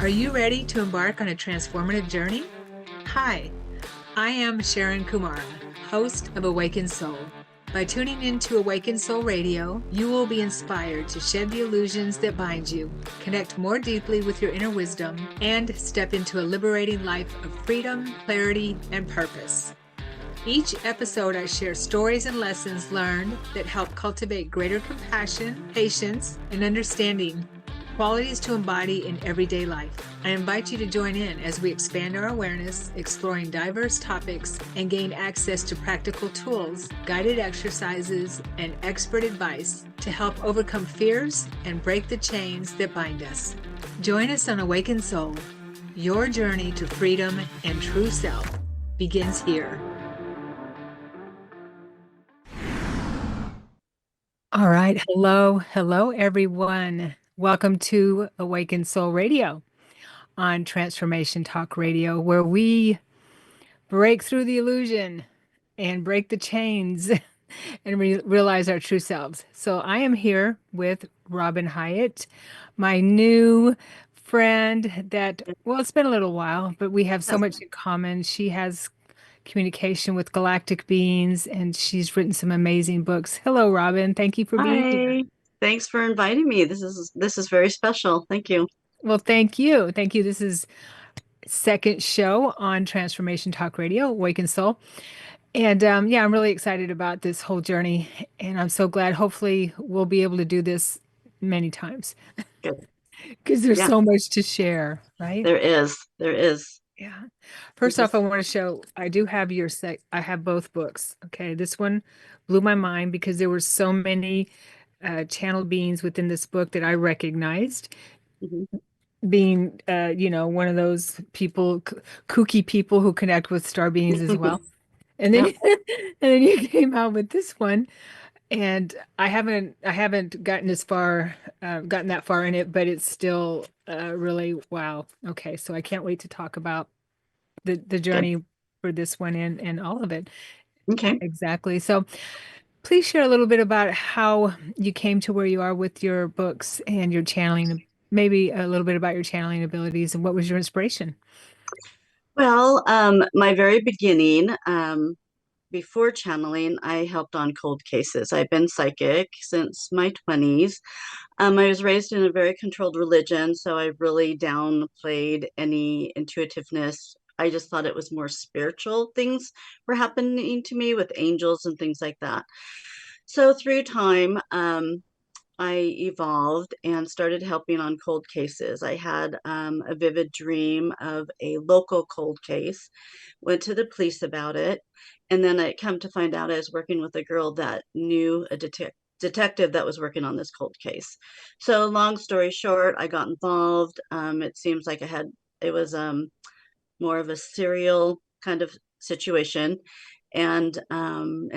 Are you ready to embark on a transformative journey? Hi, I am Sharon Kumara, host of Awakened Soul. By tuning into Awakened Soul Radio, you will be inspired to shed the illusions that bind you, connect more deeply with your inner wisdom, and step into a liberating life of freedom, clarity, and purpose. Each episode, I share stories and lessons learned that help cultivate greater compassion, patience, and understanding, qualities to embody in everyday life. I invite you to join in as we expand our awareness, exploring diverse topics, and gain access to practical tools, guided exercises, and expert advice to help overcome fears and break the chains that bind us. Join us on Awakened Soul. Your journey to freedom and true self begins here. All right. Hello, everyone. Welcome to Awakened Soul Radio on Transformation Talk Radio, where we break through the illusion and break the chains and realize our true selves. So I am here with Robyn Hyatt, my new friend that, well, it's been a little while, but we have so much in common. She has communication with galactic beings, and she's written some amazing books. Hello, Robyn. Thank you for being here. Hi, thanks for inviting me. This is very special. Thank you. Well, thank you. Thank you. This is second show on Transformation Talk Radio, Awaken Soul. And yeah, I'm really excited about this whole journey. And I'm so glad, hopefully, we'll be able to do this many times Good. because there's Yeah, so much to share, right? there is. There is. Yeah. This First off, I is want to show I do have I have both books. Okay. This one blew my mind because there were so many channel beings within this book that I recognized, mhm. being one of those people, kooky people who connect with star beings as well. And then Yeah, and then you came out with this one, and I haven't gotten that far in it, but it's still really wow. Okay, so I can't wait to talk about the good. journey for this one and all of it. Okay. Exactly. So please share a little bit about how you came to where you are with your books and your channeling, maybe a little bit about your channeling abilities and what was your inspiration. Well, my very beginning, before channeling, I helped on cold cases. I've been psychic since my 20s. I was raised in a very controlled religion, so I really downplayed any intuitiveness. I just thought it was more spiritual things were happening to me with angels and things like that. So through time, I evolved and started helping on cold cases. I had a vivid dream of a local cold case, went to the police about it, and then I come to find out I was working with a girl that knew a detective that was working on this cold case. So long story short, I got involved. It seems like it was more of a serial kind of situation, and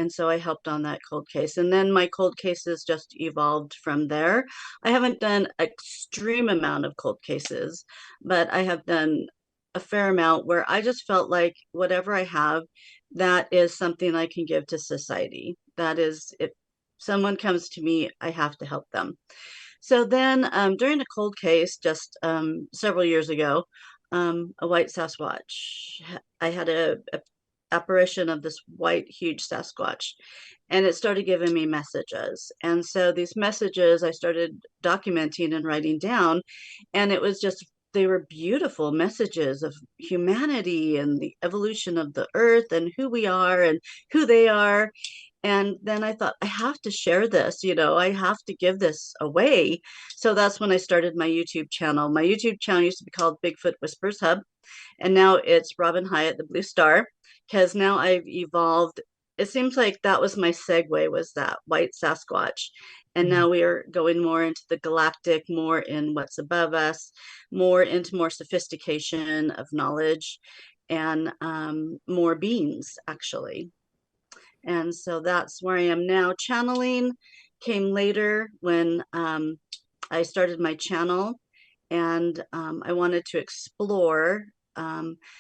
so I helped on that cold case, and then my cold cases just evolved from there. I haven't done extreme amount of cold cases, but I have done a fair amount where I just felt like whatever I have, that is something I can give to society. That is, if someone comes to me, I have to help them. So then, during a cold case just several years ago, a white Sasquatch. I had a apparition of this white, huge Sasquatch, and it started giving me messages. And so these messages I started documenting and writing down, and it was just they were beautiful messages of humanity and the evolution of the earth and who we are and who they are. And then I thought, I have to share this, I have to give this away. So that's when I started my YouTube channel. My YouTube channel used to be called Bigfoot Whispers Hub, and now it's Robyn Hyatt, the Blue Star, because now I've evolved. It seems like that was my segue, was that white Sasquatch. And Mhm. now we are going more into the galactic, more in what's above us, more into more sophistication of knowledge, and more beings, actually. And so that's where I am now. Channeling came later when I started my channel, and I wanted to explore.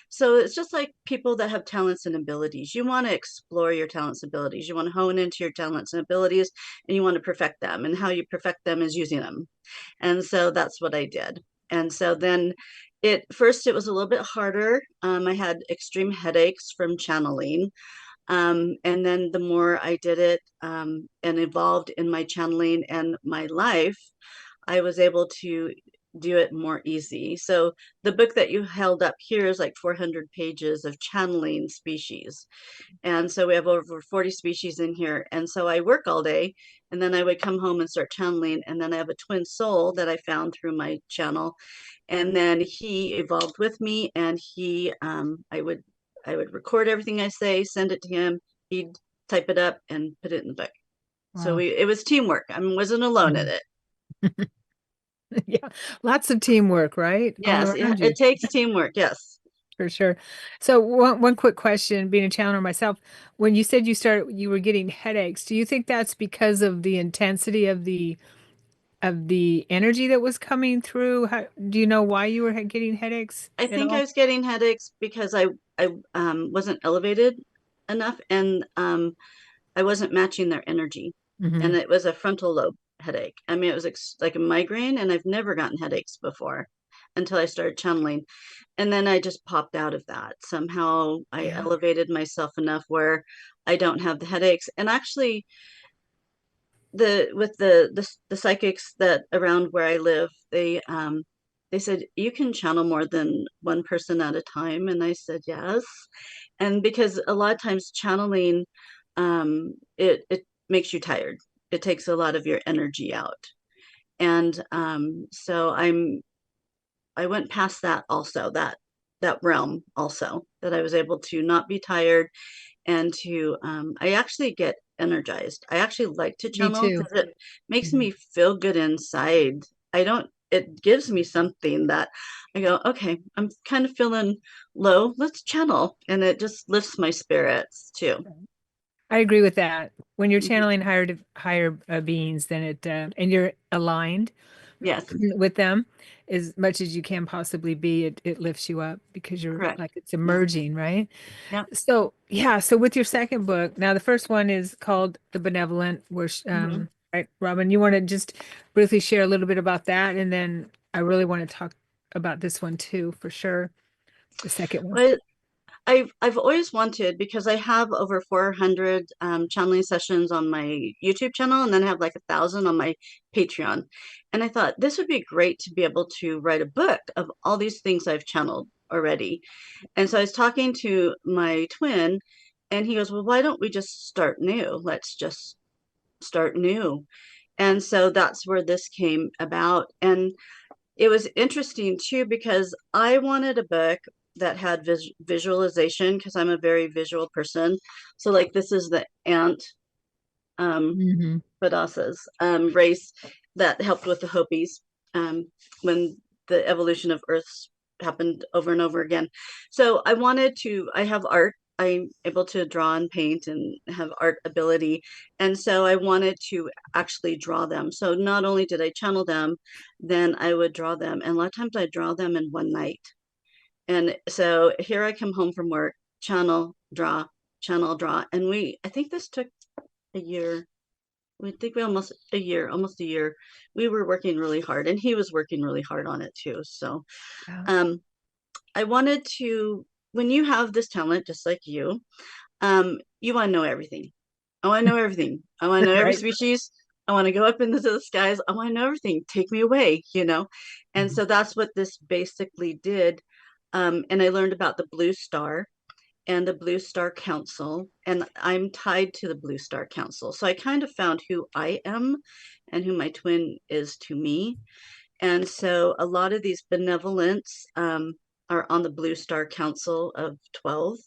So it's just like people that have talents and abilities. You want to explore your talents and abilities. You want to hone into your talents and abilities, and you want to perfect them. And how you perfect them is using them. And so that's what I did. And so then It was a little bit harder. I had extreme headaches from channeling. And then the more I did it and evolved in my channeling and my life, I was able to do it more easy. So the book that you held up here is like 400 pages of channeling species. And so we have over 40 species in here. And so I work all day and then I would come home and start channeling. And then I have a twin soul that I found through my channel. And then he evolved with me and I would record everything I say, send it to him. He'd type it up and put it in the book. So Wow. it was teamwork. I mean, wasn't alone in Mhm. it. Yeah, lots of teamwork, right? All Yes, around it you, takes teamwork. Yes. for sure. So one quick question, being a channeler myself, when you said you were getting headaches, do you think that's because of the intensity of the energy that was coming through? Do you know why you were getting headaches I at think I all? was getting headaches because I wasn't elevated enough and I wasn't matching their energy. Hmm. And it was a frontal lobe headache. I mean, it was like a migraine, and I've never gotten headaches before until I started channeling. And then I just popped out of that. Somehow I Yeah. elevated myself enough where I don't have the headaches. And actually, the psychics that around where I live, they said you can channel more than one person at a time, and I said yes. And because a lot of times channeling, it makes you tired. It takes a lot of your energy out, and so I went past that also that realm also that I was able to not be tired and to I actually get energized. I actually like to Me channel too. because it makes Mhm. me feel good inside. I don't it gives me something that I go, okay, I'm kind of feeling low. Let's channel. And it just lifts my spirits too. I agree with that. When you're Mhm. channeling higher beings, then and you're aligned Yes, with them as much as you can possibly be, it lifts you up because you're correct. like it's Yeah. emerging, right? Yeah. So yeah, so with your second book, now the first one is called The Benevolent, where Mhm. right, Robyn, you want to just briefly share a little bit about that, and then I really want to talk about this one too, for sure. The second one. Well, I've always wanted because I have over 400 channeling sessions on my YouTube channel, and then I have like 1,000 on my Patreon. And I thought this would be great to be able to write a book of all these things I've channeled already. And so I was talking to my twin, and he goes, "Well, why don't we just start new? Let's just start new." And so that's where this came about. And it was interesting too because I wanted a book that had visualization because I'm a very visual person. So like this is the ant um Hmm. Hadassah's race that helped with the Hopis when the evolution of Earth happened over and over again. So I have art. I'm able to draw and paint and have art ability. And so I wanted to actually draw them. So not only did I channel them, then I would draw them. And a lot of times I draw them in one night. And so here I come home from work, channel, draw, channel, draw. And I think this took a year. We think we almost a year. We were working really hard, and he was working really hard on it too. So, Yeah. um, I wanted to, when you have this talent, just like you want to know everything. I want to know everything. I want to know every Right. species. I want to go up into the skies. I want to know everything. Take me away. And Mhm. so that's what this basically did. And I learned about the blue star and the Blue Star Council, and I'm tied to the Blue Star Council. So I kind of found who I am and who my twin is to me. And so a lot of these benevolents are on the Blue Star Council of 12,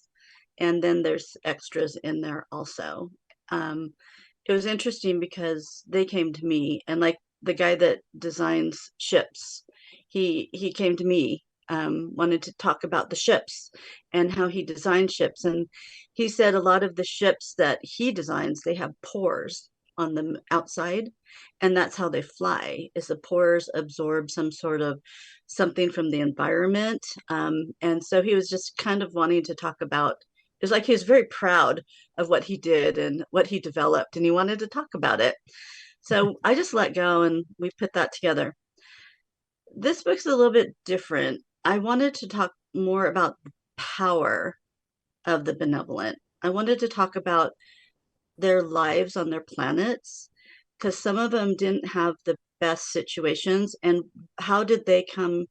and then there's extras in there also. Um, it was interesting because they came to me, and like the guy that designs ships, he came to me, wanted to talk about the ships and how he designed ships, and he said a lot of the ships that he designs, they have pores on the outside, and that's how they fly. Is the pores absorb some sort of something from the environment, and so he was just kind of wanting to talk about. It was like he was very proud of what he did and what he developed, and he wanted to talk about it. So I just let go and we put that together. This book's a little bit different. I wanted to talk more about the power of the benevolent. I wanted to talk about their lives on their planets because some of them didn't have the best situations. And how did they come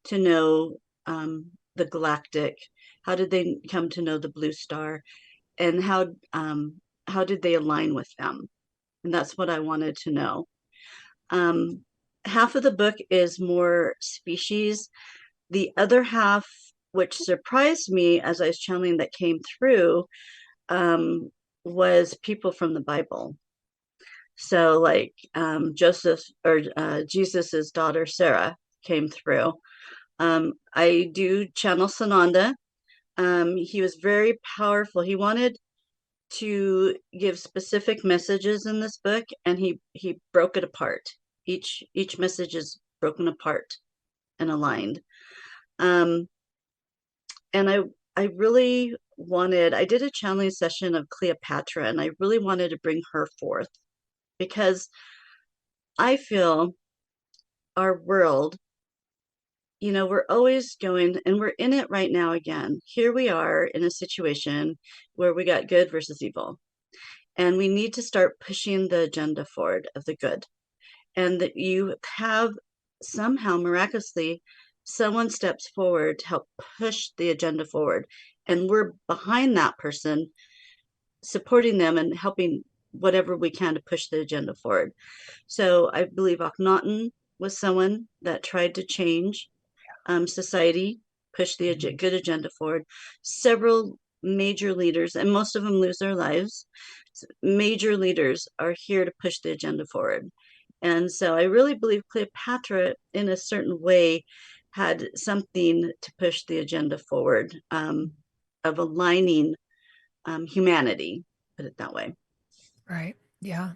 to know the Galactic? How did they come to know the Blue Star? And how did they align with them? And that's what I wanted to know. Um, Half of the book is more species. The other half, which surprised me as I was channeling that came through, um, was people from the Bible. So, like Joseph or Jesus's daughter Sarah came through. I do channel Sananda. He was very powerful. He wanted to give specific messages in this book, and he broke it apart. Each message is broken apart and aligned. Um, and I really wanted. I did a channeling session of Cleopatra, and I really wanted to bring her forth because I feel our world, we're always going, and we're in it right now again. Here we are in a situation where we got good versus evil, and we need to start pushing the agenda forward of the good. And that you have somehow miraculously someone steps forward to help push the agenda forward. And we're behind that person, supporting them and helping whatever we can to push the agenda forward. So I believe Akhenaten was someone that tried to change society, push the good agenda forward. Several major leaders, and most of them lose their lives. Major leaders are here to push the agenda forward. And so I really believe Cleopatra, in a certain way, had something to push the agenda forward of aligning humanity, put it that way. Right. Yeah.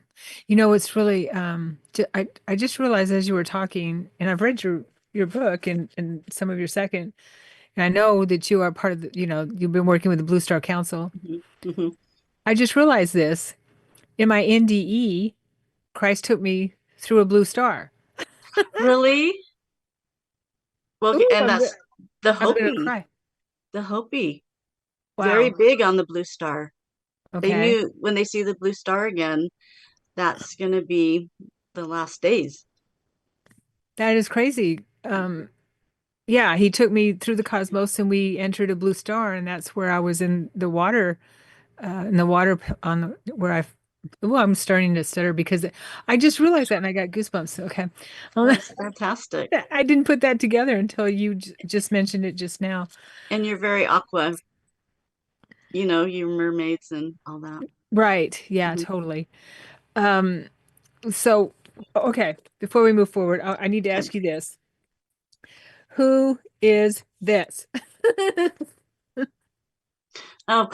It's really I just realized as you were talking, and I've read your book and some of your second, and I know that you are part of you've been working with the Blue Star Council. Mm-hmm. Mm-hmm. I just realized this in my NDE, Christ took me through a blue star. Really? Well, Ooh, and that's the I'm gonna Hopi, cry. the Hopi, very Wow. big on the blue star. They Okay. knew when they see the blue star again, that's going to be the last days. That is crazy. Yeah, he took me through the cosmos and we entered a blue star, and that's where I was in the water on the where I. Well, I'm starting to stutter because I just realized that and I got goosebumps. Okay. Um, That's fantastic. I didn't put that together until you just mentioned it just now. And you're very aqua, you mermaids and all that. Right. Yeah, Mhm. totally. Um, so, okay, before we move forward, I need to Okay. ask you this. Who is this? Oh,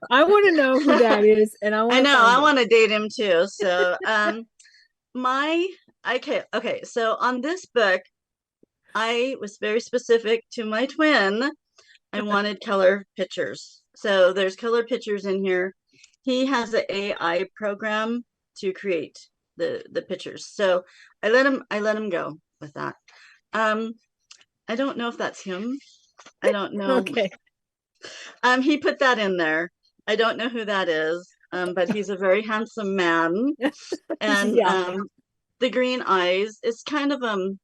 I want to know who that is, and I I want to know. find I it. want to date him too. So, my okay. So on this book, I was very specific to my twin. I wanted color pictures. So there's color pictures in here. He has an AI program to create the pictures. So I let him go with that. Um, I don't know if that's him. I don't know. Okay. He put that in there. I don't know who that is. But he's a very handsome man, and Yeah, the green eyes is kind of on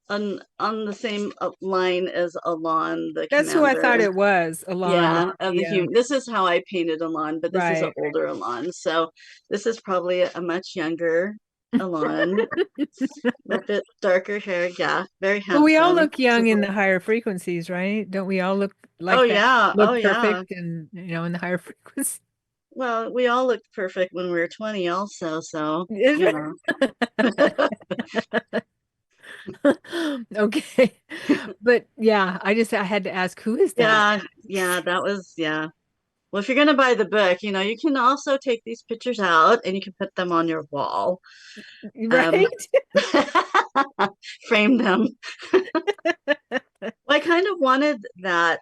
the same line as Alon, the that's who I thought commander. it was, Alon with Yeah, of the the human. This is how I painted Alon, but this is an right. older Alon. So this is probably a much younger Alon, a little bit darker hair. Yeah, very But we all handsome. look young in the higher frequencies, right? Don't we all look Oh like that? yeah, oh Look yeah. perfect and in the higher frequency. Well, we all looked perfect when we were 20 also, so, you know. Okay. But yeah, I had to ask, who is that? Yeah, yeah, that was, yeah. Well, if you're gonna buy the book, you can also take these pictures out and you can put them on your wall. Um, Right? frame them. Well, I kind of wanted that.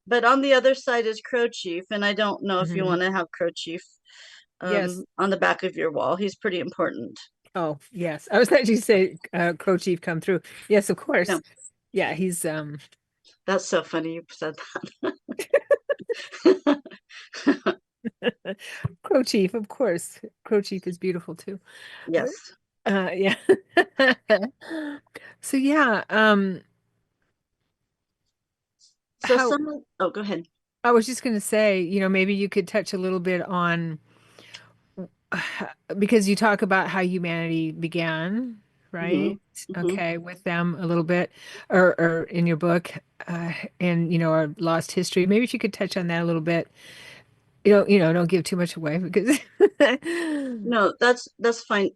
But on the other side is Crow Chief, and I don't know if you Mhm. want to have Crow Chief Yes. on the back of your wall. He's pretty important. Oh, yes. I was actually say Crow Chief come through. Yes, of No, course. Yeah, he's that's so funny you said that. Crow Chief, of course. Crow Chief is beautiful too. But Yes. yeah. So yeah, So how some, oh, go ahead. I was just gonna say, maybe you could touch a little bit on because you talk about how humanity began, Hmm. right? Hmm. Okay, with them a little bit, or in your book, and our lost history. Maybe if you could touch on that a little bit. Don't give too much away because. No, that's fine.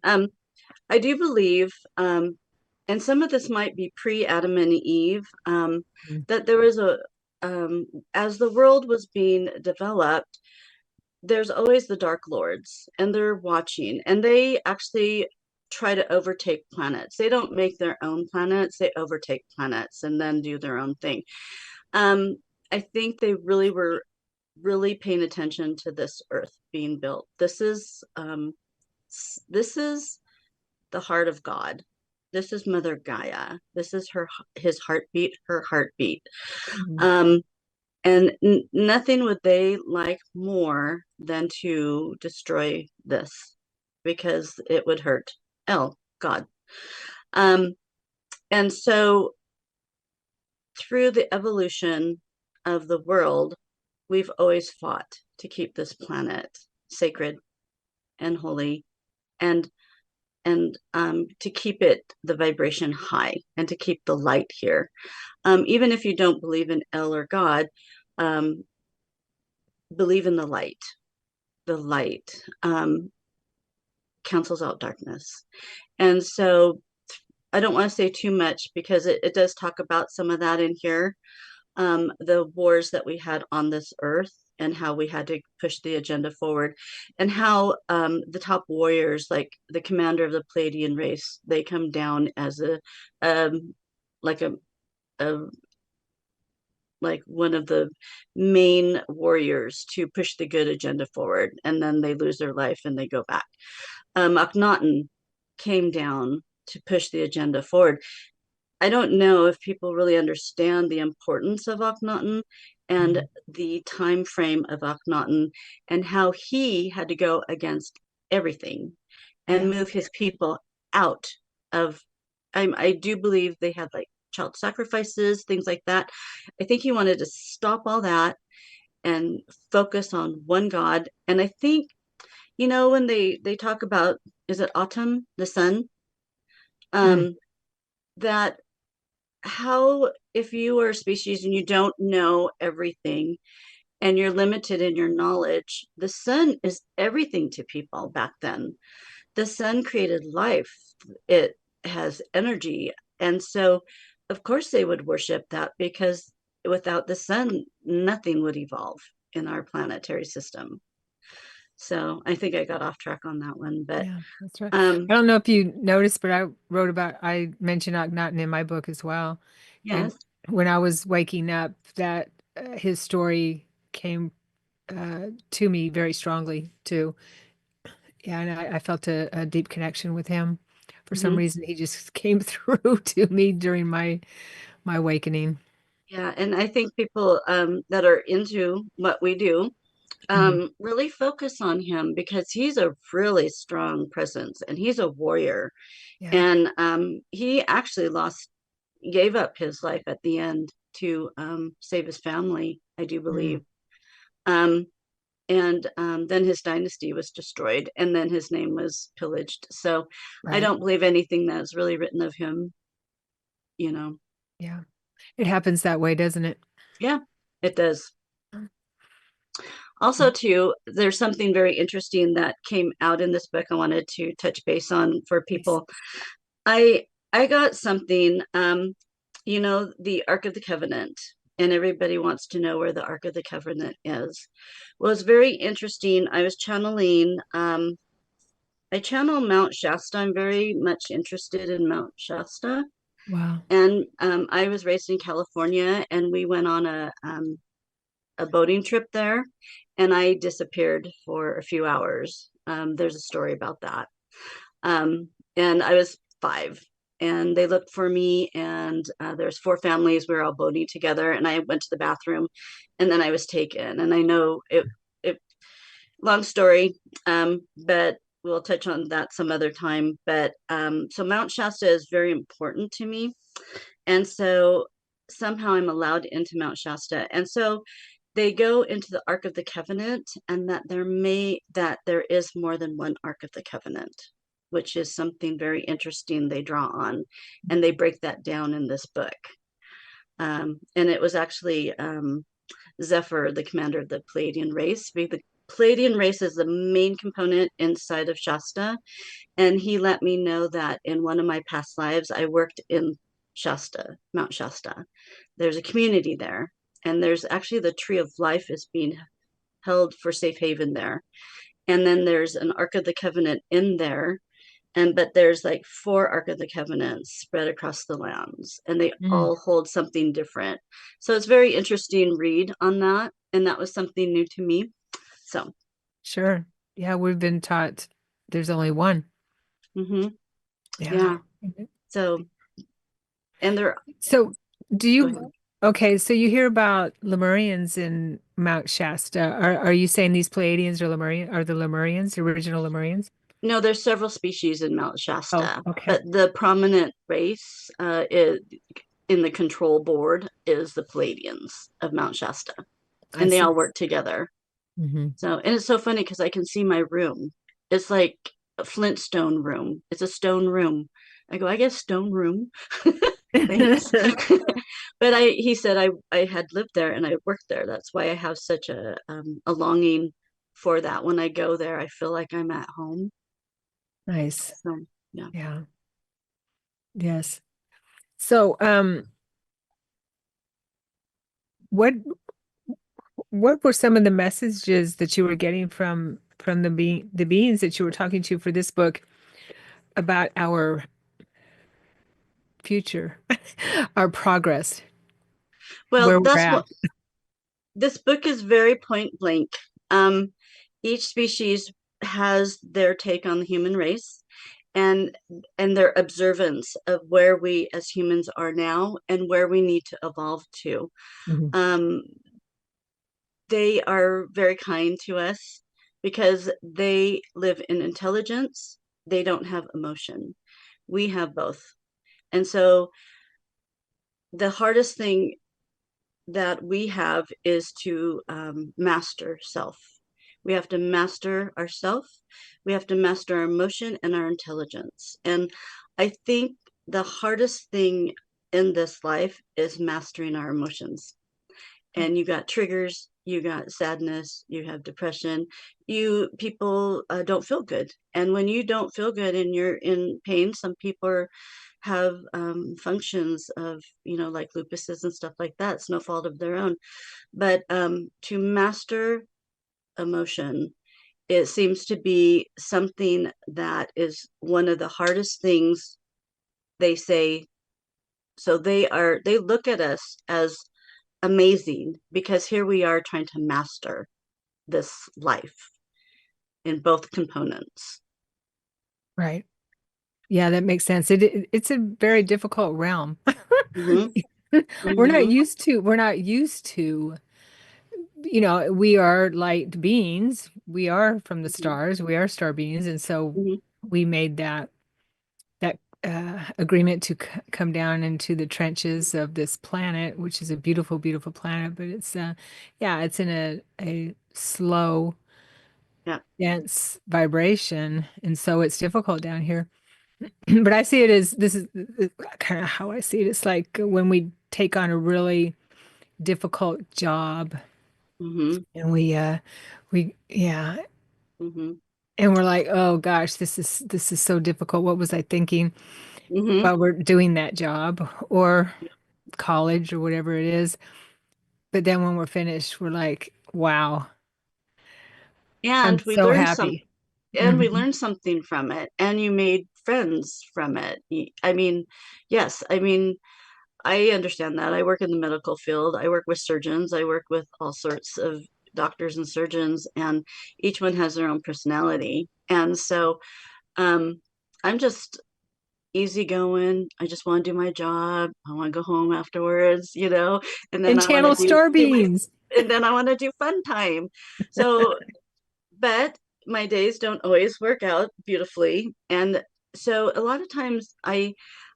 I do believe, and some of this might be pre-Adam and Eve, that there was as the world was being developed, there's always the Dark Lords, and they're watching, and they actually try to overtake planets. They don't make their own planets; they overtake planets and then do their own thing. Um, I think they really were really paying attention to this Earth being built. This is the heart of God. This is Mother Gaia. This is his heartbeat, her heartbeat. Mhm. Um, and nothing would they like more than to destroy this because it would hurt God. Um, and so through the evolution of the world, we've always fought to keep this planet sacred and holy, and to keep it the vibration high and to keep the light here. Even if you don't believe in El or God, um, believe in the light. The light cancels out darkness. And so I don't want to say too much because it does talk about some of that in here. The wars that we had on this earth and how we had to push the agenda forward, and how the top warriors, like the commander of the Pleiadian race, they come down as um, like a like one of the main warriors to push the good agenda forward, and then they lose their life and they go back. Akhenaten came down to push the agenda forward. I don't know if people really understand the importance of Akhenaten and Mhm. the time frame of Akhenaten and how he had to go against everything and Yeah. move his people out of. I do believe they had like child sacrifices, things like that. I think he wanted to stop all that and focus on one God. And I think, when they talk about, is it autumn, the sun, Mm. um, that how if you are a species and you don't know everything and you're limited in your knowledge, the sun is everything to people back then. The sun created life, it has energy, and so of course they would worship that because without the sun nothing would evolve in our planetary system. So I think I got off track on that one, but Yeah, that's right. um I don't know if you noticed, but I mentioned Akhenaten in my book as well. And yes. when I was waking up, that his story came to me very strongly too. Yeah, and I felt a deep connection with him. For some Hmm. reason, he just came through to me during my awakening. Yeah, and I think people that are into what we do Mm. really focus on him because he's a really strong presence and he's a warrior. Yeah. And he actually gave up his life at the end to save his family, I do Mm. believe. Um, and then his dynasty was destroyed, and then his name was pillaged. So I Right. don't believe anything that's really written of him, you know. Yeah. It happens that way, doesn't it? Yeah, it does. Also, too, there's something very interesting that came out in this book I wanted to touch base on for Yes. people. I got something, the Ark of the Covenant, and everybody wants to know where the Ark of the Covenant is. Well, it's very interesting. I channel Mount Shasta. I'm very much interested in Mount Shasta. Wow. And I was raised in California, and we went on a boating trip there, and I disappeared for a few hours. There's a story about that. and I was 5. And they looked for me, and there's 4 families. We were all boating together, and I went to the bathroom, and then I was taken. And I know it long story, but we'll touch on that some other time. But so Mount Shasta is very important to me, and so somehow I'm allowed into Mount Shasta, and so they go into the Ark of the Covenant, and that there is more than one Ark of the Covenant, which is something very interesting they draw on, and they break that down in this book. And it was actually Zephyr, the commander of the Pleiadian race. The Pleiadian race is the main component inside of Shasta, and he let me know that in one of my past lives, I worked in Shasta, Mount Shasta. There's a community there, and there's actually the Tree of Life is being held for safe haven there. And then there's an Ark of the Covenant in there, but there's like 4 Ark of the Covenants spread across the lands, and they Mm, all hold something different. So it's very interesting read on that, and that was something new to me. So, sure. Yeah, we've been taught there's only one. mm-hmm, Yeah. yeah. So, and they're So do go ahead. you, okay, so you hear about Lemurians in Mount Shasta. Are you saying these Pleiadians are the Lemurians, the original Lemurians? No, there's several species in Mount Oh, Shasta, okay. but the prominent race is in the control board is the Palladians of Mount Shasta, I and they see. all work together. Hmm. So, and it's so funny because I can see my room. It's like a Flintstone room. It's a stone room. I go, I guess stone room. Thanks. But he said I had lived there and I worked there. That's why I have such a longing for that. When I go there, I feel like I'm at home. Nice. So, yeah. Yeah. Yes. So, what what were some of the messages that you were getting from the beings that you were talking to for this book about our future, our progress, Well, where we're that's what at? this book is very point blank. Um, each species has their take on the human race, and their observance of where we as humans are now and where we need to evolve to. Mhm. Um, they are very kind to us because they live in intelligence. They don't have emotion. We have both. And so the hardest thing that we have is to master self. We have to master ourself. We have to master our emotion and our intelligence. And I think the hardest thing in this life is mastering our emotions. And you got triggers, you got sadness, you have depression. You people don't feel good, and when you don't feel good and you're in pain, some people have functions of like lupuses and stuff like that. It's no fault of their own, but to master emotion, it seems to be something that is one of the hardest things. They say, so they look at us as amazing because here we are trying to master this life in both components. Right. Yeah, that makes sense. It's a very difficult realm. Mm-hmm, mm-hmm, We're not used to, we are light beings. We are from the mm-hmm, stars. We are star beings, and so mm-hmm. we made that agreement to come down into the trenches of this planet, which is a beautiful, beautiful planet, but it's yeah, it's in a slow, Yeah. dense vibration, and so it's difficult down here. But I see it as this is kind of how I see it. It's like when we take on a really difficult job Mm-hmm, and yeah, mm-hmm, and we're like, oh gosh, this is so difficult. What was I thinking mm-hmm. while we're doing that job or college or whatever it is? But then when we're finished, we're like, wow, I'm And we so learned some, happy. and we Hmm. learned something from it, and you made friends from it. I mean, yes, I mean, I understand that. I work in the medical field. I work with surgeons. I work with all sorts of doctors and surgeons, and each one has their own personality. And so, um, I'm just easygoing. I just want to do my job. I want to go home afterwards, and then And I want to channel do star do my beams. and then I want to do fun time. So, but my days don't always work out beautifully. And so a lot of times I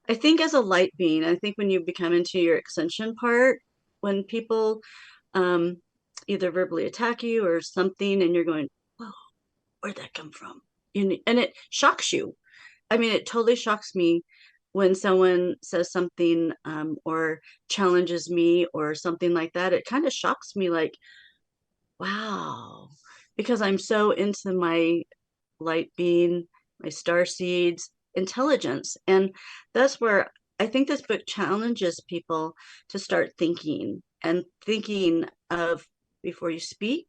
think as a light being, I think when you become into your ascension part, when people um either verbally attack you or something and you're going, whoa, where'd that come from? And it shocks you. I mean, it totally shocks me when someone says something or challenges me or something like that. It kind of shocks me, like, wow, because I'm so into my light being, my star seeds, intelligence. And that's where I think this book challenges people to start thinking and thinking of before you speak,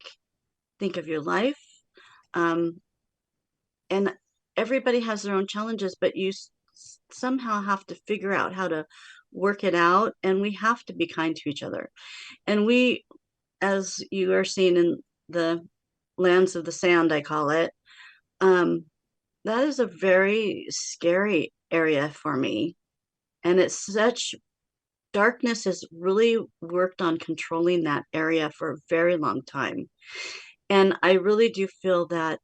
think of your life. Um, and everybody has their own challenges, but you somehow have to figure out how to work it out. And we have to be kind to each other. And we, as you are seeing in the lands of the sand, I call it, um, that is a very scary area for me. And it's such darkness has really worked on controlling that area for a very long time. And I really do feel that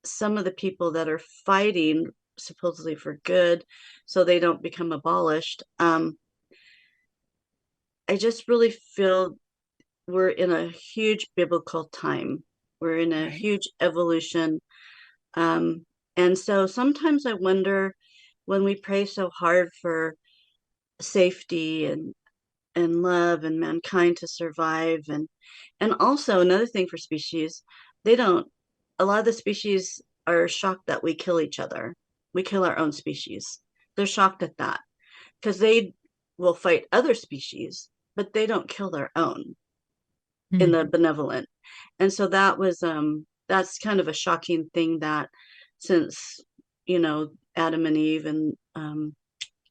some of the people that are fighting supposedly for good so they don't become abolished, I just really feel we're in a huge biblical time. We're in a Right. huge evolution. Um, and so sometimes I wonder when we pray so hard for safety and love and mankind to survive and also another thing for species, they don't a lot of the species are shocked that we kill each other. We kill our own species. They're shocked at that because they will fight other species, but they don't kill their own in Hmm. the benevolent. And so that's kind of a shocking thing that since Adam and Eve and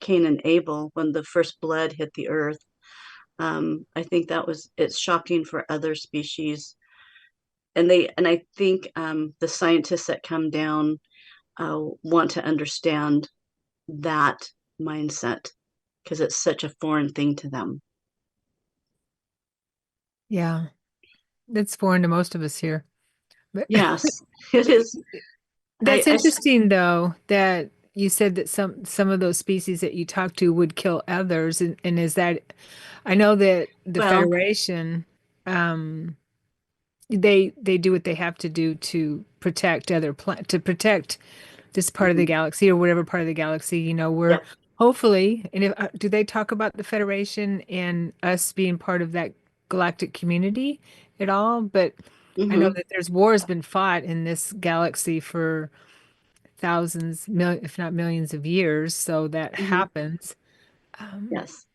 Cain and Abel, when the first blood hit the earth, I think it's shocking for other species. And I think the scientists that come down want to understand that mindset because it's such a foreign thing to them. Yeah, that's foreign to most of us here. But Yes, it is. that's I interesting, though, that you said that some of those species that you talk to would kill others, and is that I know that the well, Federation, um, they do what they have to do to protect to protect this part of the mhm, galaxy or whatever part of the galaxy, we're yeah, hopefully, and if, do they talk about the Federation and us being part of that galactic community at all? But I know hmm that there's wars been fought in this galaxy for thousands, if not millions of years, so that hmm happens. Um, yes.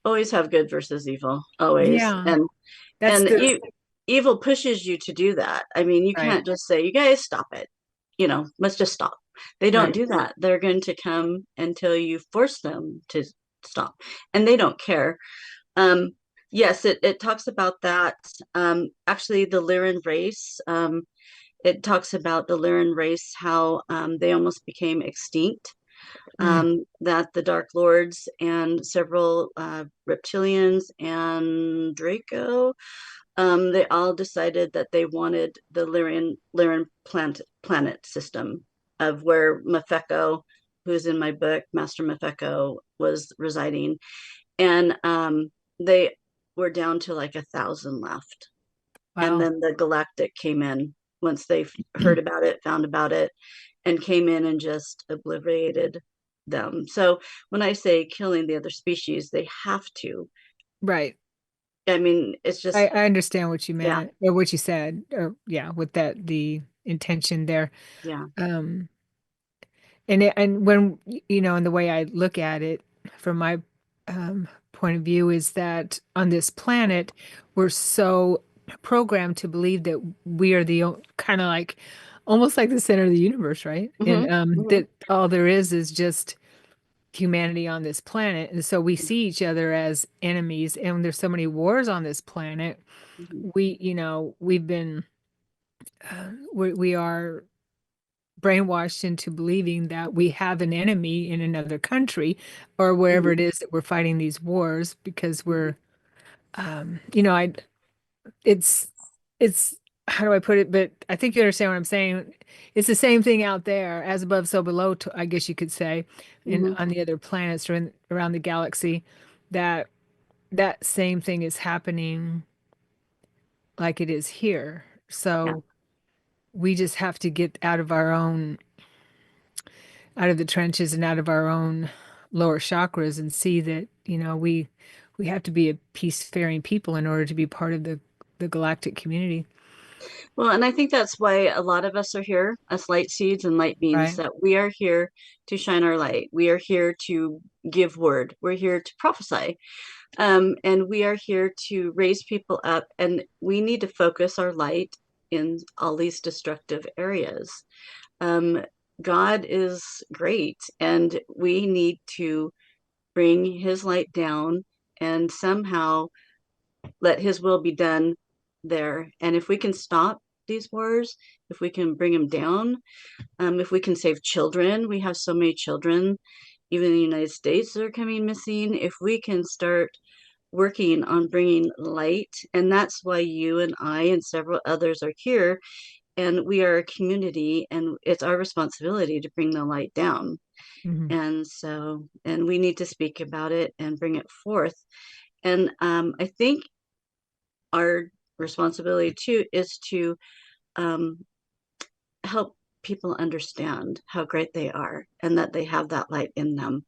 Always have good versus evil, always. yeah, that's And the evil pushes you to do that. I mean, you right, can't just say, "You guys stop it." Let's just stop. They don't right. do that. They're going to come until you force them to stop, and they don't care. Um, yes, it talks about that. Actually, the Lyran race. It talks about the Lyran race, how they almost became extinct. Mm, That the Dark Lords and several reptilians and Draco, they all decided that they wanted the Lyran planet system of where Mafeko, who's in my book, Master Mafeko, was residing. And they were down to like 1,000 left. And wow. then the Galactic came in once they heard about it, found about it, and came in and just obliterated them. So when I say killing the other species, they have to. Right. I mean, it's just, I understand what you yeah, meant or what you said, or yeah, with that the intention there. yeah. Um, and when and the way I look at it from my point of view is that on this planet we're so programmed to believe that we are the kind of like almost like the center of the universe, right? hmm And hmm that all there is just humanity on this planet, and so we see each other as enemies. And there's so many wars on this planet. hmm We've been we are. brainwashed into believing that we have an enemy in another country or wherever Mhm. it is that we're fighting these wars because Mhm. we're, I it's it's how do I put it? But I think you understand what I'm saying. It's the same thing out there, as above, so below, I guess you could say, in Mhm. on the other planets or around the galaxy, that that same thing is happening like it is here. Yeah. So we just have to get out of the trenches and out of our own lower chakras and see that, we have to be a peace-faring people in order to be part of the galactic community, Well, and I think that's why a lot of us are here, us light seeds and light beings, right? that we are here to shine our light. We are here to give word. We're here to prophesy. And we are here to raise people up. And we need to focus our light in all these destructive areas. Um, God is great, and we need to bring his light down and somehow let his will be done there. And if we can stop these wars, if we can bring them down, if we can save children, we have so many children, even in the United States, that are coming missing. If we can start working on bringing light, and that's why you and I and several others are here, and we are a community, and it's our responsibility to bring the light down. Hmm. And so, and we need to speak about it and bring it forth. And I think our responsibility too is to um, help people understand how great they are and that they have that light in them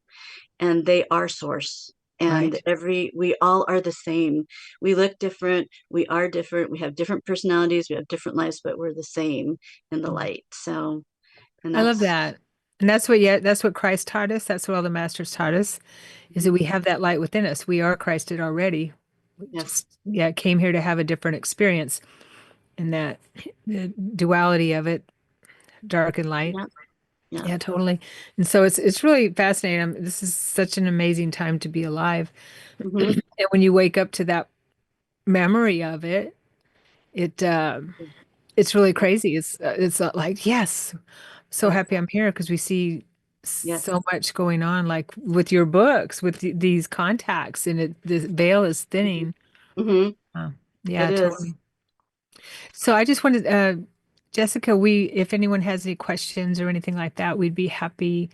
and they are source. And Right. we all are the same. We look different, we are different, we have different personalities, we have different lives, but we're the same in the Mhm. light. So, and I love that's, that. And that's what Christ taught us. That's what all the masters taught us, is that mhm, we have that light within us. We are Christed already. We yes, just, yeah, came here to have a different experience, and that the duality of it, dark and light. yeah, yeah. Yeah, totally. And so it's really fascinating. This is such an amazing time to be alive. Hmm. And when you wake up to that memory of it, it it's really crazy. It's like, yes, so Yes, happy I'm here because we see yes. so much going on, like with your books, with these contacts, and the veil is thinning. Hmm. Oh, It yeah, is. totally. So I just wanted, Jessica, if anyone has any questions or anything like that, we'd be happy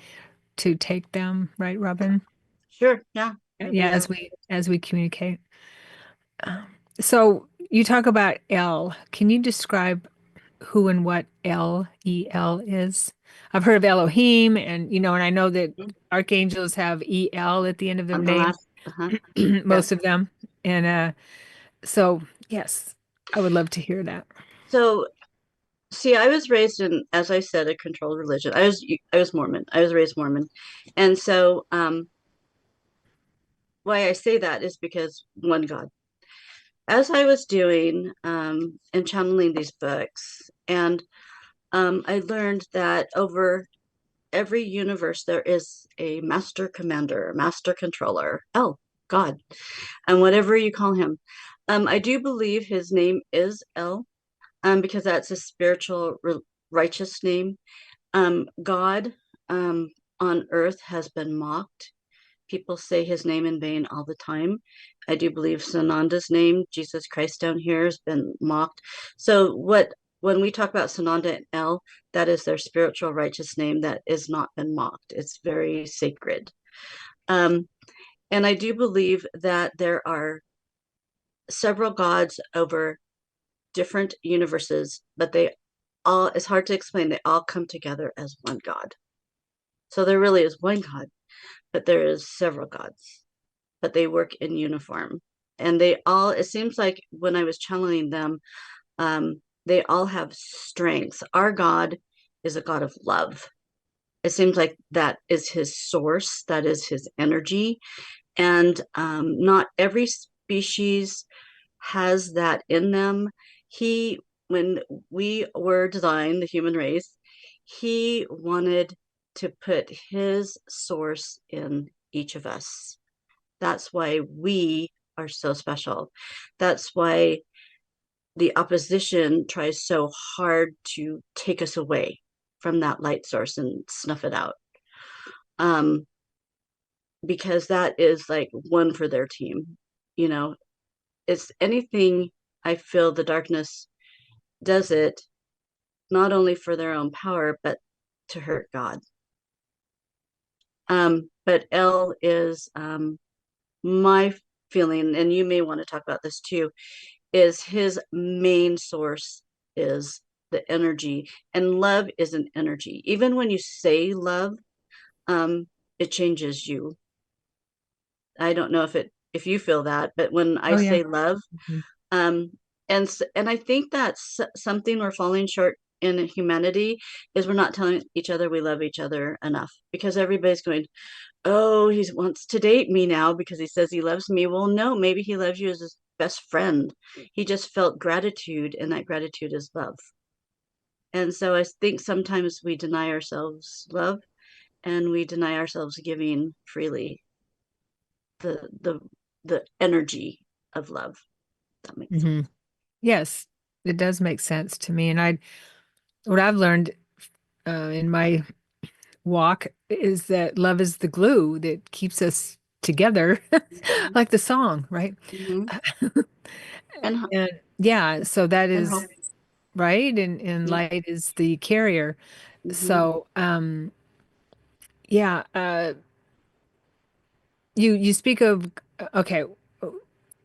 to take them, right, Robin? Sure. Yeah. I'd Yeah, be as happy. we communicate. So you talk about L. Can you describe who and what L is? I've heard of Elohim, and I know that Mhm. archangels have EL at the end of their On the name, last, uh-huh. Yeah. most of them. And so yes, I would love to hear that. So, see, I was raised in, as I said, a controlled religion. I was Mormon. I was raised Mormon. And so, why I say that is because one God. As I was doing and channeling these books, and I learned that over every universe there is a master commander, master controller. Oh, God, and whatever you call him. I do believe his name is El, because that's a spiritual, righteous name. God on earth has been mocked. People say his name in vain all the time. I do believe Sananda's name, Jesus Christ down here, has been mocked. So when we talk about Sananda and El, that is their spiritual righteous name that is not been mocked. It's very sacred. Um, and I do believe that there are several gods over different universes, but they all, it's hard to explain, they all come together as one God. So there really is one God, but there is several gods, but they work in uniform. And they all, it seems like when I was channeling them, they all have strengths. Our God is a God of love. It seems like that is his source, that is his energy. And not every species has that in them. He, when we were designed, the human race, he wanted to put his source in each of us. That's why we are so special. That's why the opposition tries so hard to take us away from that light source and snuff it out. Um, because that is like one for their team. You know, it's anything I feel the darkness does it not only for their own power, but to hurt God. But L is my feeling, and you may want to talk about this too, is his main source is the energy, and love is an energy. Even when you say love, um, it changes you. I don't know if you feel that, but when I Oh yeah. say love, Mhm. um, and I think that's something we're falling short in humanity is we're not telling each other we love each other enough because everybody's going, oh, he wants to date me now because he says he loves me. Well, no, maybe he loves you as his best friend. He just felt gratitude, and that gratitude is love. And so I think sometimes we deny ourselves love and we deny ourselves giving freely the the the energy of love. That makes sense. Mhm. Yes, it does make sense to me. And what I've learned in my walk is that love is the glue that keeps us together, like the song, right? Mm-hmm. And And yeah, so that and hope. is right, and Yeah. light is the carrier. Mm-hmm. So, yeah, you speak of okay,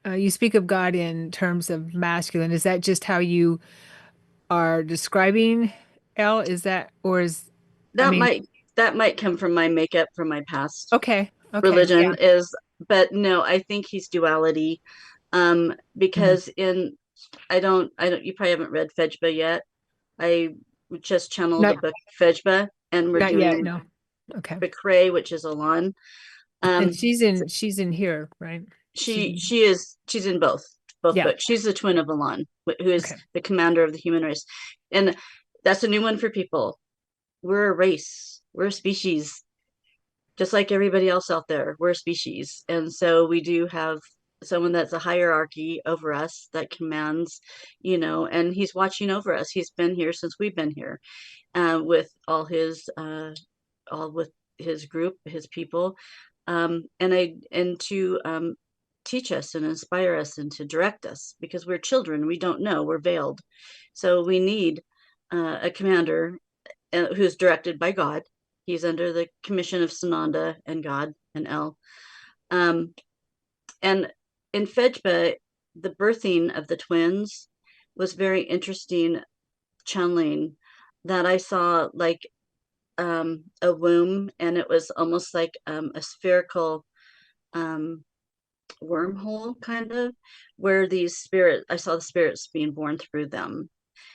you speak of God in terms of masculine. Is that just how you are describing L? Is that, or is, I That mean, might that might come from my makeup from my past okay, okay, religion yeah. is, but no, I think he's duality. Mhm. Because in I don't you probably haven't read Fejba yet. I just channeled the Not, book Fejba, and we're not yet, doing no. Okay. Bakray, which is Alan. And Um, she's in here, right? She's in, she's in both yeah. books. She's the twin of Alan, who is Okay. the commander of the human race, and that's a new one for people. We're a race. We're a species, just like everybody else out there. We're a species, and so we do have someone that's a hierarchy over us that commands, and he's watching over us. He's been here since we've been here, with all with his group, his people, and to teach us and inspire us and to direct us because we're children. We don't know. We're veiled, so we need a commander who's directed by God. He's under the commission of Sananda and God and El. Um, and in Fejba, the birthing of the twins was very interesting channeling that I saw like a womb, and it was almost like a spherical um, wormhole, kind of, where I saw the spirits being born through them.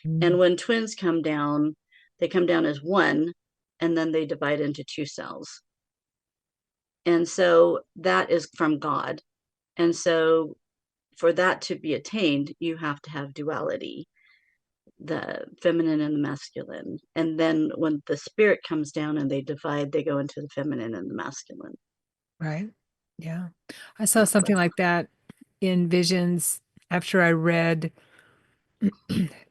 And Mm. when twins come down, they come down as one, and then they divide into two cells. And so that is from God. And so for that to be attained, you have to have duality, the feminine and the masculine. And then when the spirit comes down and they divide, they go into the feminine and the masculine. Right. Yeah. I saw something like that in visions after I read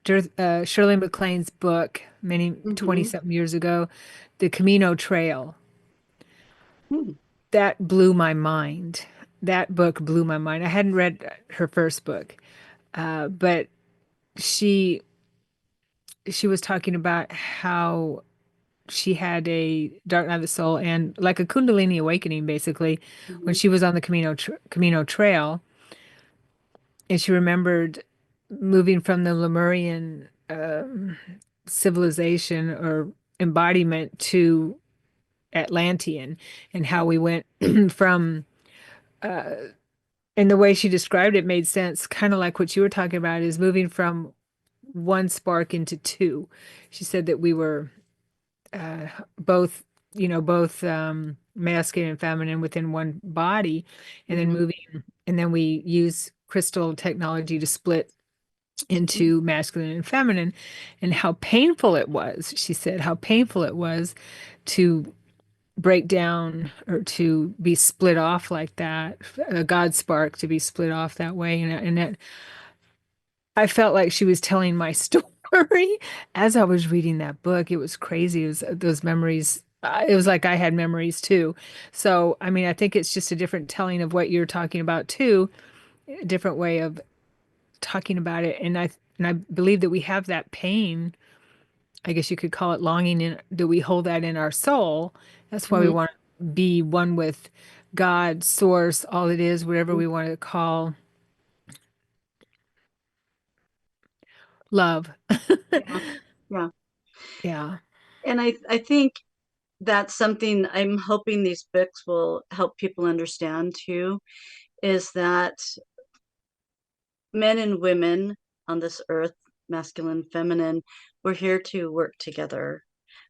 Shirley MacLaine's book many 20 Mm-hmm. something years ago, The Camino Trail. Hmm. That blew my mind. That book blew my mind. I hadn't read her first book, but she she was talking about how she had a dark night of the soul and like a Kundalini awakening, basically, when Mm-hmm. she was on the Camino Trail, and she remembered moving from the Lemurian civilization or embodiment to Atlantean, and how we went from and the way she described it made sense, kind of like what you were talking about, is moving from one spark into two. She said that we were uh, both, both masculine and feminine within one body, and then Mm-hmm. moving, and then we use crystal technology to split into masculine and feminine, and how painful it was. She said how painful it was to break down or to be split off like that, a God spark to be split off that way. And I felt like she was telling my story. story. As I was reading that book, it was crazy. It was those memories. It was like I had memories too. So, I mean, I think it's just a different telling of what you're talking about too, a different way of talking about it. And I believe that we have that pain. I guess you could call it longing, in that we hold that in our soul. That's why we Hmm. want to be one with God, source, all it is, whatever we want to call love. Yeah. Yeah. Yeah. And I think that's something I'm hoping these books will help people understand too, is that men and women on this earth, masculine, feminine, we're here to work together.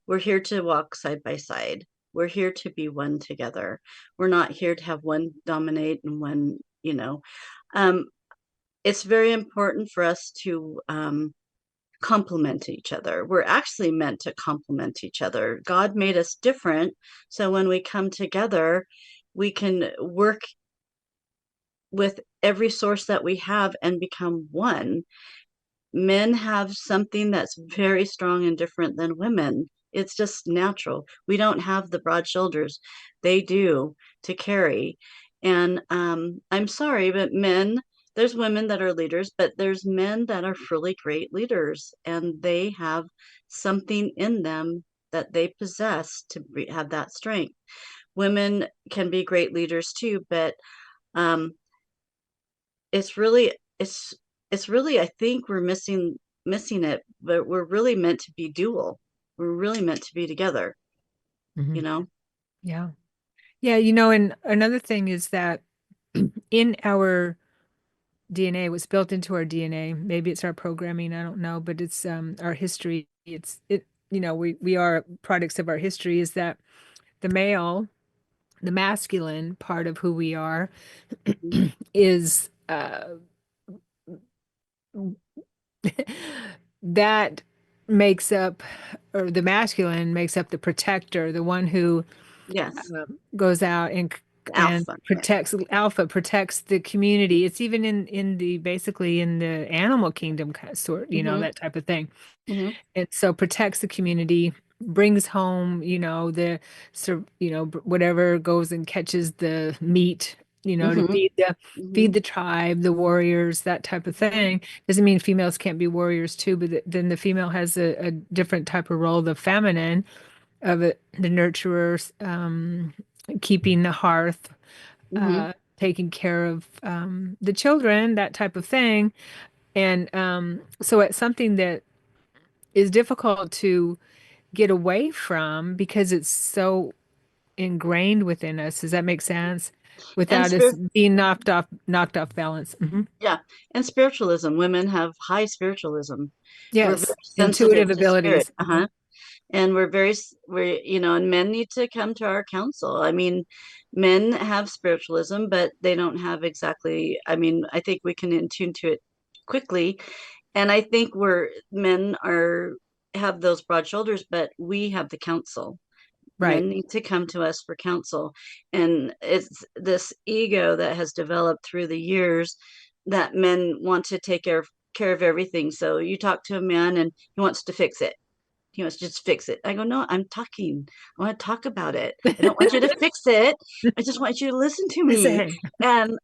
We're here to walk side by side. We're here to be one together. We're not here to have one dominate and one, Um, it's very important for us to complement each other. We're actually meant to complement each other. God made us different. So when we come together, we can work with every source that we have and become one. Men have something that's very strong and different than women. It's just natural. We don't have the broad shoulders. They do to carry. And I'm sorry, but there's women that are leaders, but there's men that are really great leaders, and they have something in them that they possess to have that strength. Women can be great leaders too, but um, it's really it's it's really, I think we're missing it, but we're really meant to be dual. We're really meant to be together, Hmm. you know? Yeah. Yeah. And another thing is that in our DNA, what's built into our DNA, maybe it's our programming, I don't know, but it's our history. We are products of our history, is that the male, the masculine part of who we are Mhm. is that makes up, or the masculine makes up the protector, the one who Yes. goes out and Alpha. Yeah. protects, alpha protects the community. It's even in the basically in the animal kingdom kind of sort, Hmm. that type of thing. Hmm. It so protects the community, brings home, the whatever, goes and catches the meat, to Hmm. feed Hmm. the tribe, the warriors, that type of thing. Doesn't mean females can't be warriors too, but then the female has a different type of role, the feminine of it, the nurturers, keeping the hearth, Hmm. taking care of the children, that type of thing. And so it's something that is difficult to get away from because it's so ingrained within us. Does that make sense? And Without us spirit, being knocked off balance. Hmm. yeah. And spiritualism. Women have high spiritualism. We're very Yes, sensitive intuitive to spirit. abilities. Hmm. Uh-huh. And and men need to come to our council. I mean, men have spiritualism, but they don't have exactly, I mean, I think we can attune to it quickly. And I think men are have those broad shoulders, but we have the counsel. Right. Men need to come to us for counsel. And it's this ego that has developed through the years that men want to take care of everything. So you talk to a man and he wants to fix it. He wants to just fix it. I go, no, I'm talking. I want to talk about it. I don't want you to fix it. I just want you to listen to me. Listen, And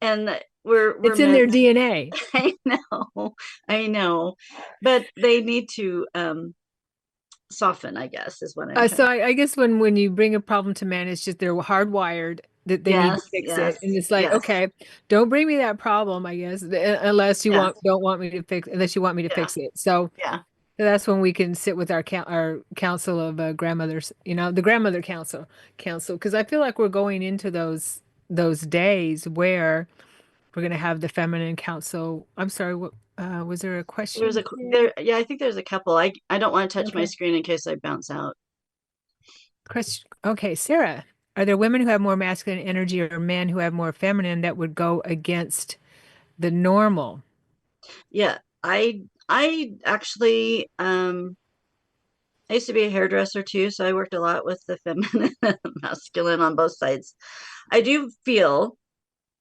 and we're it's in meant. their DNA. I know, I know, but they need to soften, I guess, is what I'm trying So to. I guess when you bring a problem to man, it's just they're hardwired that they need to Yes, fix it, yes, and it's like, yes, okay, don't bring me that problem, I guess, unless you yes, don't want me to unless you want me to yeah, fix it. So yeah. that's when we can sit with our council of grandmothers, the grandmother council, because I feel like we're going into those days where we're going to have the feminine council. I'm sorry, what was there a There's question a here? there. Yeah, I think there's a couple. I don't want to touch my Okay. screen in case I bounce out. Question. Okay, Sarah, are there women who have more masculine energy or men who have more feminine that would go against the normal? Yeah, I actually I used to be a hairdresser too, so I worked a lot with the feminine and masculine on both sides. I do feel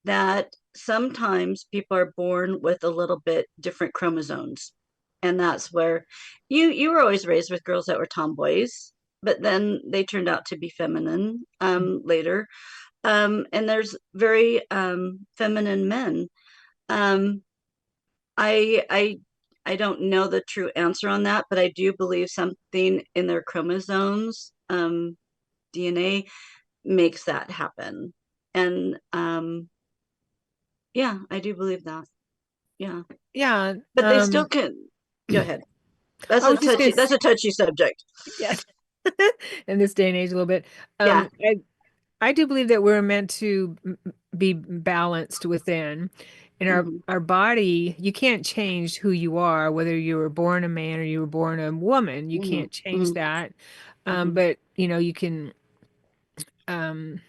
that sometimes people are born with a little bit different chromosomes. And that's where you were always raised with girls that were tomboys, but then they turned out to be feminine later. And there's very feminine men. Um, I I I don't know the true answer on that, but I do believe something in their chromosomes, DNA makes that happen. And yeah, I do believe that. Yeah. Yeah. But they still can go ahead. I was just gonna That's a touchy subject. yeah. In this day and age a little bit. Yeah. I do believe that we're meant to be balanced within. In Hmm. our body, you can't change who you are, whether you were born a man or you were born a woman. You Hmm. can't change Hmm. that. Hmm. But um,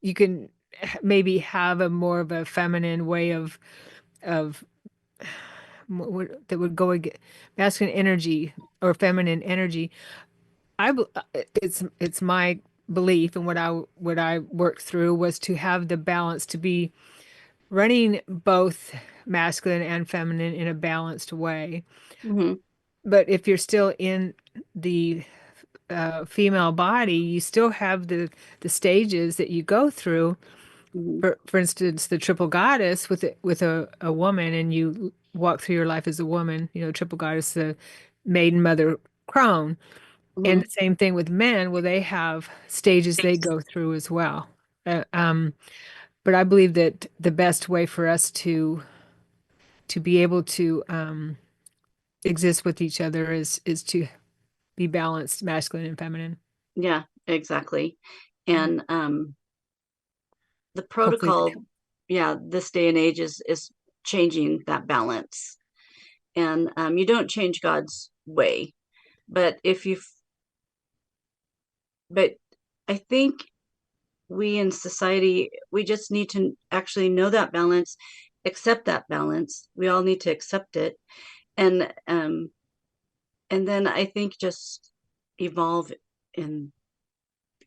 you can maybe have a more of a feminine way of that would go against masculine energy or feminine energy. It's my belief, and what I worked through was to have the balance, to be running both masculine and feminine in a balanced way. Hmm. But if you're still in the female body, you still have the stages that you go through. Hmm. For instance, the triple goddess with a woman, and you walk through your life as a woman. You know, triple goddess, the maiden, mother, crone. And Hmm. the same thing with men, where they have stages they go through as well. Uh, um, but I believe that the best way for us to be able to exist with each other is to be balanced, masculine and feminine. Yeah, exactly. Mhm. And the Hopefully, protocol, yeah, this day and age is changing that balance. And you don't change God's way, but if you, but I think we in society, we just need to actually know that balance, accept that balance. We all need to accept it, and then I think just evolve in.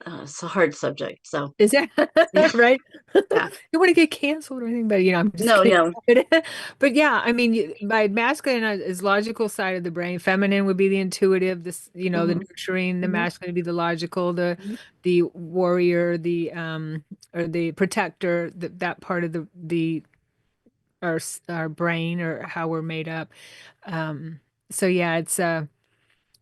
It's a hard subject, so is that yeah, right? yeah. You want to get canceled or anything, but I'm just No, kidding. no. But yeah, I mean, by masculine is logical side of the brain. Feminine would be the intuitive, this, the Hmm. nurturing. The Hmm. masculine would be the logical, the warrior, the or the protector. That part of the our brain, or how we're made up. Um, so yeah, it's a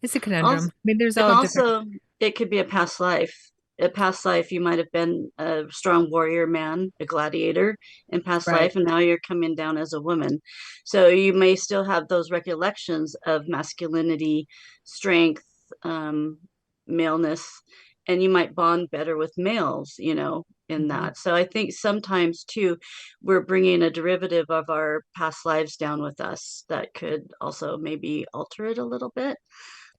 conundrum. Also, I mean, there's and all different, also, it could be a past life. A past life, you might have been a strong warrior man, a gladiator in past right? life, and now you're coming down as a woman. So you may still have those recollections of masculinity, strength, um, maleness, and you might bond better with males, in Mhm. that. So I think sometimes too, we're bringing a derivative of our past lives down with us that could also maybe alter it a little bit.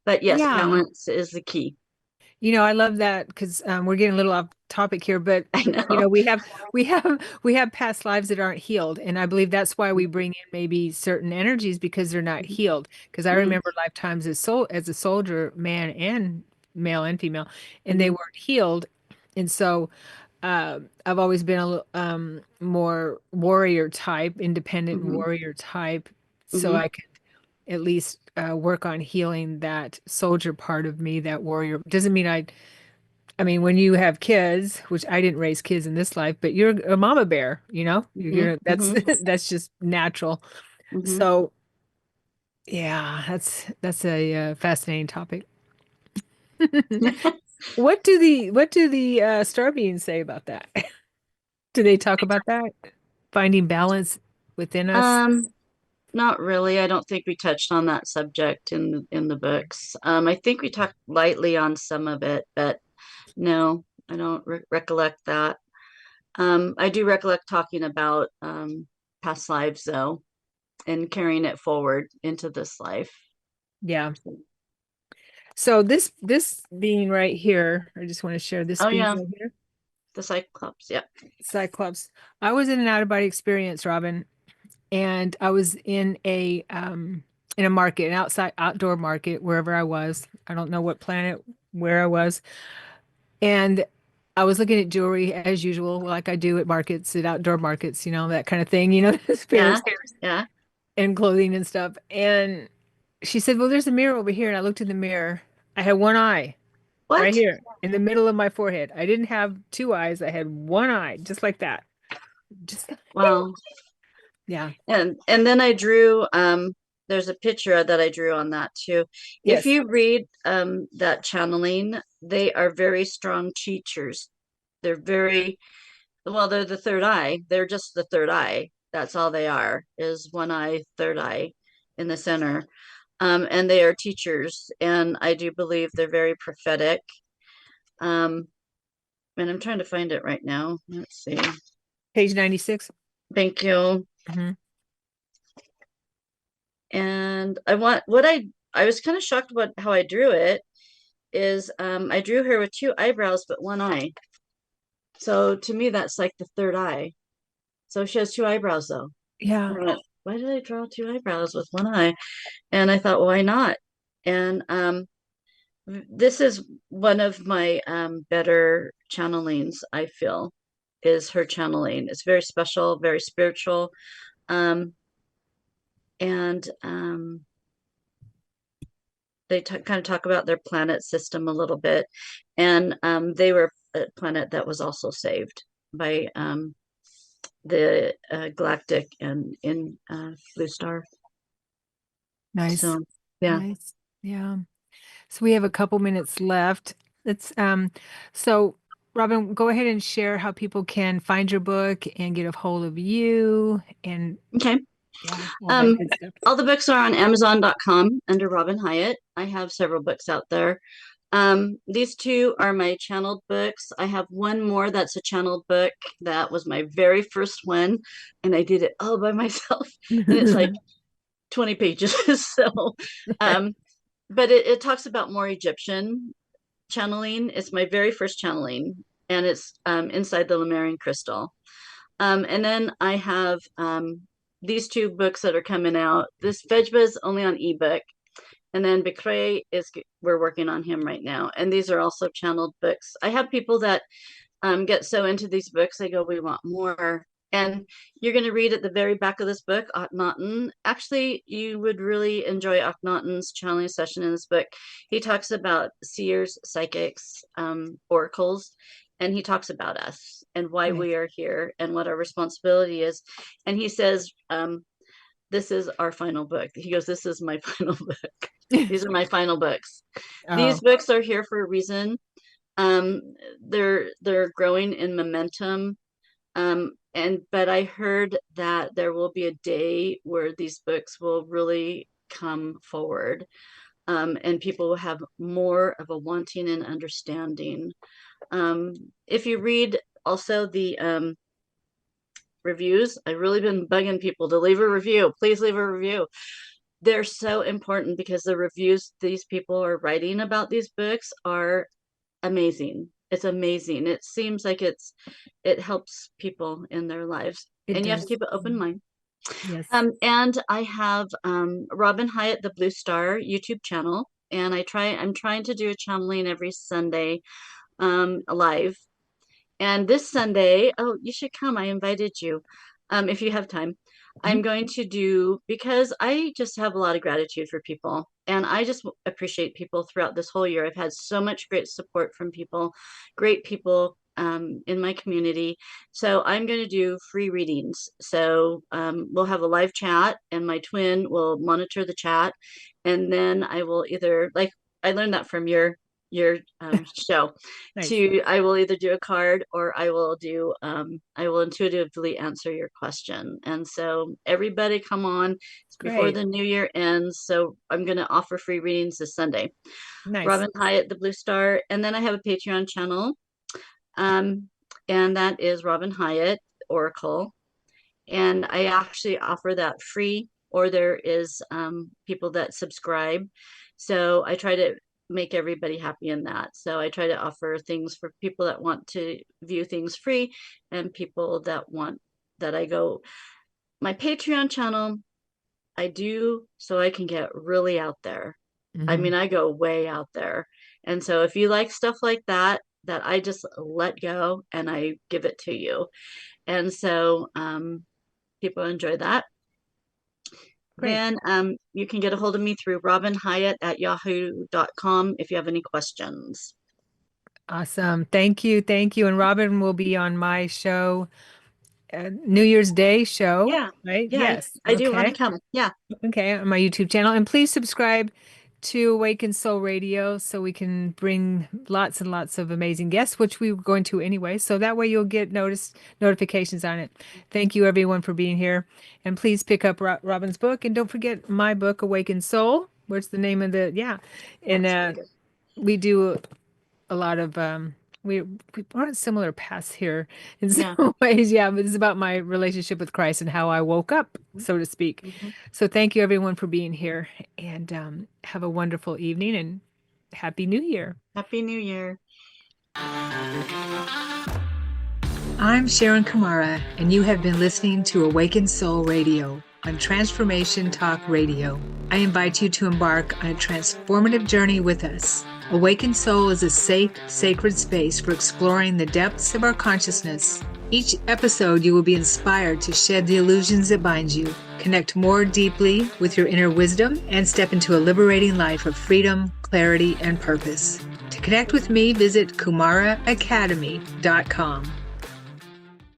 But yes, Yeah. balance is the key. I love that because we're getting a little off topic here, but I know. we have past lives that aren't healed, and I believe that's why we bring in maybe certain energies because they're not healed. Because I Mhm. remember lifetimes as a soldier, man and male and female, and they Mhm. weren't healed, and so I've always been a little more warrior type, independent Mhm. warrior type, so Mhm. I could at least work on healing that soldier part of me, that warrior. Doesn't mean I mean, when you have kids, which I didn't raise kids in this life, but you're a mama bear, Mhm. that's Mhm. that's just natural. Mhm. So yeah, that's a fascinating topic. What do the star beings say about that? Do they talk about that? Finding balance within us? Um, Not really. I don't think we touched on that subject in the books. I think we talked lightly on some of it, but no, I don't recollect that. I do recollect talking about past lives though, and carrying it forward into this life. Yeah. So this being right here, I just want to share this Oh being yeah, right here. the Cyclops. Yeah. Cyclops. I was in an out of body experience, Robin, and I was in a market, an outside outdoor market, wherever I was. I don't know what planet where I was. And I was looking at jewelry as usual, like I do at markets, at outdoor markets, that kind of thing, Yeah. spirits. Yeah. and clothing and stuff. And she said, "Well, there's a mirror over here." And I looked in the mirror. I had one eye right What? here in the middle of my forehead. I didn't have two eyes. I had one eye, just like that. Just Wow. yeah. And then I drew there's a picture that I drew on that too. If Yes. you read that channeling, they are very strong teachers. They're very well, they're the third eye. They're just the third eye. That's all they are, is one eye, third eye in the center. And they are teachers, and I do believe they're very prophetic. Um, and I'm trying to find it right now. Let's see. Page 96. Thank you. Hmm. And I want what I was kind of shocked about how I drew it is I drew her with two eyebrows but one eye. So to me that's like the third eye. So she has two eyebrows though. Yeah. I went, why did I draw two eyebrows with one eye? And I thought, why not? And this is one of my better channelings, I feel, is her channeling. It's very special, very spiritual. Um, and they kind of talk about their planet system a little bit. And they were a planet that was also saved by the Galactic and in Blue Star. Nice. So, yeah. Nice. Yeah. So we have a couple minutes left. Let's so Robyn, go ahead and share how people can find your book and get a hold of you and Okay. yeah, all that Um, good stuff. all the books are on Amazon.com under Robyn Hyatt. I have several books out there. These two are my channeled books. I have one more that's a channeled book. That was my very first one, and I did it all by myself. And it's like 20 pages. So, um, but it talks about more Egyptian channeling. It's my very first channeling, and it's inside the Lemurian crystal. And then I have these two books that are coming out. This Vejba is only on ebook, and then Bikray is we're working on him right now. And these are also channeled books. I have people that get so into these books, they go, "We want more." And you're going to read at the very back of this book, Akhenaten. Actually, you would really enjoy Akhenaten's channeling session in this book. He talks about seers, psychics, oracles, and he talks about us and why Nice. we are here and what our responsibility is. And he says, this is our final book. He goes, "This is my final book. These are my final books. These Oh, books are here for a reason. Um, they're growing in momentum. But I heard that there will be a day where these books will really come forward, and people will have more of a wanting and understanding. If you read also the reviews, I've really been bugging people to leave a review. Please leave a review. They're so important because the reviews these people are writing about these books are amazing. It's amazing. It seems like it helps people in their lives, it and you have to does. keep an open mind. Yes. And I have Robyn Hyatt, the Blue Star YouTube channel, and I'm trying to do a channeling every Sunday live. And this Sunday, oh, you should come. I invited you, if you have time. I'm Mhm. going to do, because I just have a lot of gratitude for people. And I just appreciate people throughout this whole year. I've had so much great support from people, great people in my community. So I'm going to do free readings. So we'll have a live chat, and my twin will monitor the chat. And then I will either, like, I learned that from your show, Nice. to I will either do a card or I will intuitively answer your question. And so everybody come on, it's before Great. the new year ends. So I'm going to offer free readings this Sunday. Nice. Robyn Hyatt, the Blue Star. And then I have a Patreon channel. Um, and that is Robyn Hyatt Oracle. And I actually offer that free, or there is people that subscribe. So I try to make everybody happy in that. So I try to offer things for people that want to view things free, and people that want that I go, my Patreon channel, I do so I can get really out there. I Hmm. mean, I go way out there. And so if you like stuff like that, that I just let go and I give it to you. And so people enjoy that. Great. then you can get a hold of me through Robyn Hyatt at yahoo.com if you have any questions. Awesome. Thank you. Thank you. And Robyn will be on my show, New Year's Day show, Yeah. right? Yeah, Yes. I do want Okay. to come. Yeah. Okay. On my YouTube channel. And please subscribe to Awaken Soul Radio so we can bring lots and lots of amazing guests, which we were going to anyway. So that way you'll get notifications on it. Thank you everyone for being here. And please pick up Robyn's book. And don't forget my book, Awaken Soul. What's the name of the, yeah. And we do a lot of we are on similar paths here in some Yeah. ways. Yeah, but it's about my relationship with Christ and how I woke up, so to speak. Mm-hmm. So thank you everyone for being here, and have a wonderful evening and Happy New Year. Happy New Year. I'm Sharon Kumara, and you have been listening to Awaken Soul Radio on Transformation Talk Radio. I invite you to embark on a transformative journey with us. Awaken Soul is a safe, sacred space for exploring the depths of our consciousness. Each episode, you will be inspired to shed the illusions that bind you, connect more deeply with your inner wisdom, and step into a liberating life of freedom, clarity, and purpose. To connect with me, visit kumaraacademy.com.